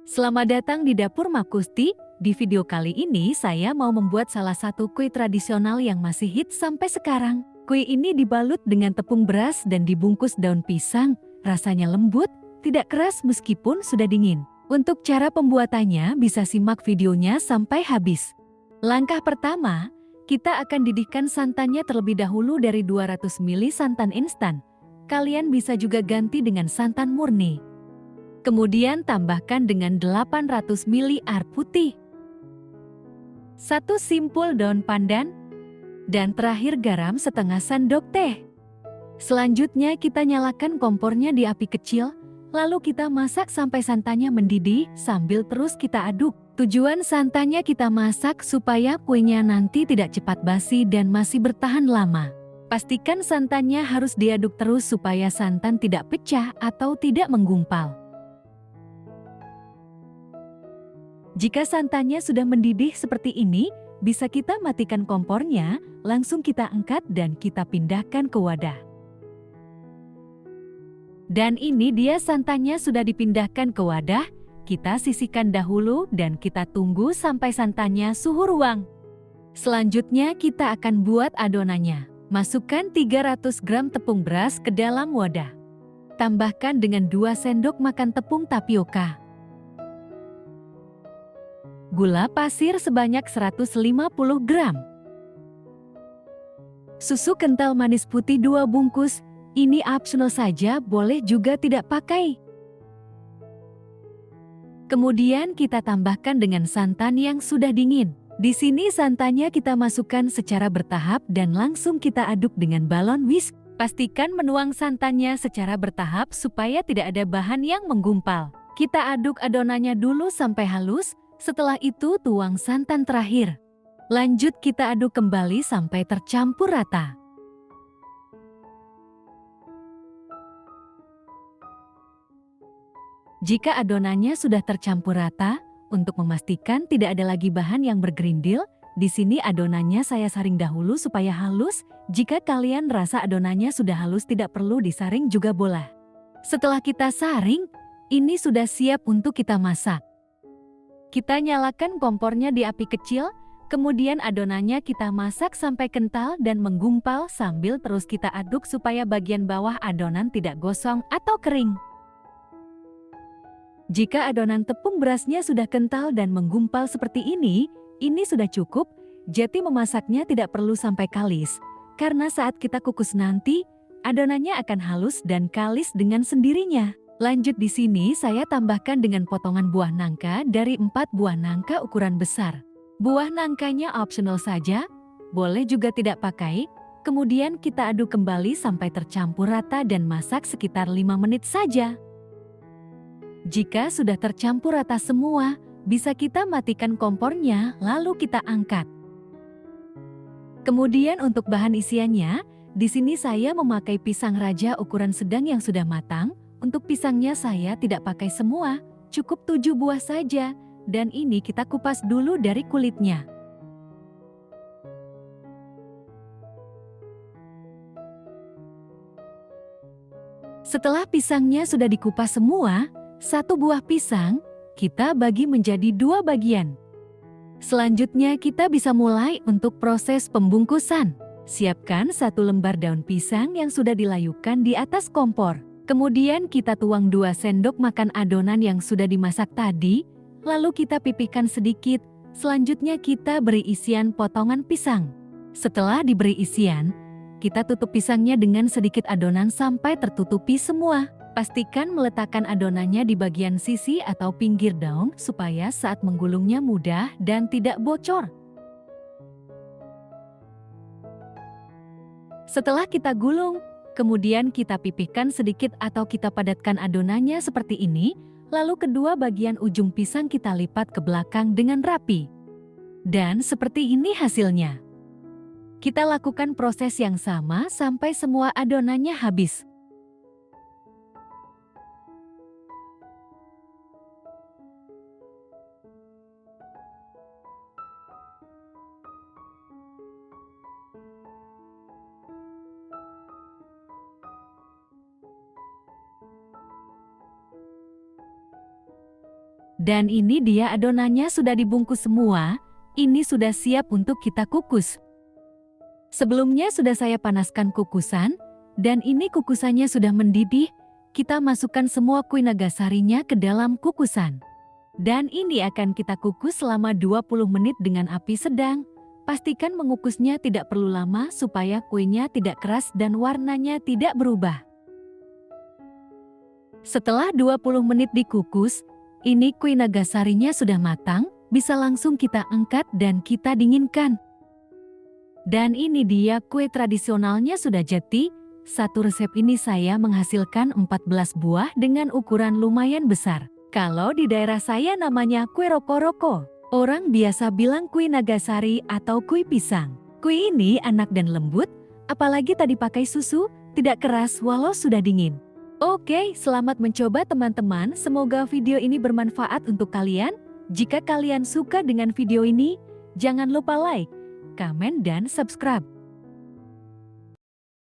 Selamat datang di Dapur Makusti. Di video kali ini saya mau membuat salah satu kue tradisional yang masih hits sampai sekarang. Kue ini dibalut dengan tepung beras dan dibungkus daun pisang. Rasanya lembut, tidak keras meskipun sudah dingin. Untuk cara pembuatannya bisa simak videonya sampai habis. Langkah pertama, kita akan didihkan santannya terlebih dahulu dari 200 ml santan instan. Kalian bisa juga ganti dengan santan murni. Kemudian tambahkan dengan 800 ml air putih, 1 simpul daun pandan, dan terakhir garam setengah sendok teh. Selanjutnya kita nyalakan kompornya di api kecil, lalu kita masak sampai santannya mendidih sambil terus kita aduk. Tujuan santannya kita masak supaya kuenya nanti tidak cepat basi dan masih bertahan lama. Pastikan santannya harus diaduk terus supaya santan tidak pecah atau tidak menggumpal. Jika santannya sudah mendidih seperti ini, bisa kita matikan kompornya, langsung kita angkat dan kita pindahkan ke wadah. Dan ini dia santannya sudah dipindahkan ke wadah, kita sisihkan dahulu dan kita tunggu sampai santannya suhu ruang. Selanjutnya kita akan buat adonannya. Masukkan 300 gram tepung beras ke dalam wadah. Tambahkan dengan 2 sendok makan tepung tapioka. Gula pasir sebanyak 150 gram. Susu kental manis putih 2 bungkus, ini optional saja, boleh juga tidak pakai. Kemudian kita tambahkan dengan santan yang sudah dingin. Di sini santannya kita masukkan secara bertahap dan langsung kita aduk dengan balon whisk. Pastikan menuang santannya secara bertahap supaya tidak ada bahan yang menggumpal. Kita aduk adonannya dulu sampai halus. Setelah itu tuang santan terakhir. Lanjut kita aduk kembali sampai tercampur rata. Jika adonannya sudah tercampur rata, untuk memastikan tidak ada lagi bahan yang bergerindil, di sini adonannya saya saring dahulu supaya halus. Jika kalian rasa adonannya sudah halus tidak perlu disaring juga boleh. Setelah kita saring, ini sudah siap untuk kita masak. Kita nyalakan kompornya di api kecil, kemudian adonannya kita masak sampai kental dan menggumpal sambil terus kita aduk supaya bagian bawah adonan tidak gosong atau kering. Jika adonan tepung berasnya sudah kental dan menggumpal seperti ini sudah cukup, jadi memasaknya tidak perlu sampai kalis, karena saat kita kukus nanti, adonannya akan halus dan kalis dengan sendirinya. Lanjut di sini saya tambahkan dengan potongan buah nangka dari 4 buah nangka ukuran besar. Buah nangkanya optional saja, boleh juga tidak pakai. Kemudian kita aduk kembali sampai tercampur rata dan masak sekitar 5 menit saja. Jika sudah tercampur rata semua, bisa kita matikan kompornya lalu kita angkat. Kemudian untuk bahan isiannya, di sini saya memakai pisang raja ukuran sedang yang sudah matang. Untuk pisangnya saya tidak pakai semua, cukup 7 buah saja, dan ini kita kupas dulu dari kulitnya. Setelah pisangnya sudah dikupas semua, 1 buah pisang kita bagi menjadi 2 bagian. Selanjutnya kita bisa mulai untuk proses pembungkusan. Siapkan 1 lembar daun pisang yang sudah dilayupkan di atas kompor. Kemudian kita tuang 2 sendok makan adonan yang sudah dimasak tadi, lalu kita pipihkan sedikit, selanjutnya kita beri isian potongan pisang. Setelah diberi isian, kita tutup pisangnya dengan sedikit adonan sampai tertutupi semua. Pastikan meletakkan adonannya di bagian sisi atau pinggir daun supaya saat menggulungnya mudah dan tidak bocor. Setelah kita gulung, kemudian kita pipihkan sedikit atau kita padatkan adonannya seperti ini, lalu kedua bagian ujung pisang kita lipat ke belakang dengan rapi. Dan seperti ini hasilnya. Kita lakukan proses yang sama sampai semua adonannya habis. Dan ini dia adonannya sudah dibungkus semua, ini sudah siap untuk kita kukus. Sebelumnya sudah saya panaskan kukusan, dan ini kukusannya sudah mendidih, kita masukkan semua kue nagasarinya ke dalam kukusan. Dan ini akan kita kukus selama 20 menit dengan api sedang. Pastikan mengukusnya tidak perlu lama supaya kuenya tidak keras dan warnanya tidak berubah. Setelah 20 menit dikukus, ini kue nagasarinya sudah matang, bisa langsung kita angkat dan kita dinginkan. Dan ini dia kue tradisionalnya sudah jadi. Satu resep ini saya menghasilkan 14 buah dengan ukuran lumayan besar. Kalau di daerah saya namanya kue roko-roko. Orang biasa bilang kue nagasari atau kue pisang. Kue ini enak dan lembut, apalagi tadi pakai susu, tidak keras walau sudah dingin. Oke, selamat mencoba teman-teman. Semoga video ini bermanfaat untuk kalian. Jika kalian suka dengan video ini, jangan lupa like, komen, dan subscribe.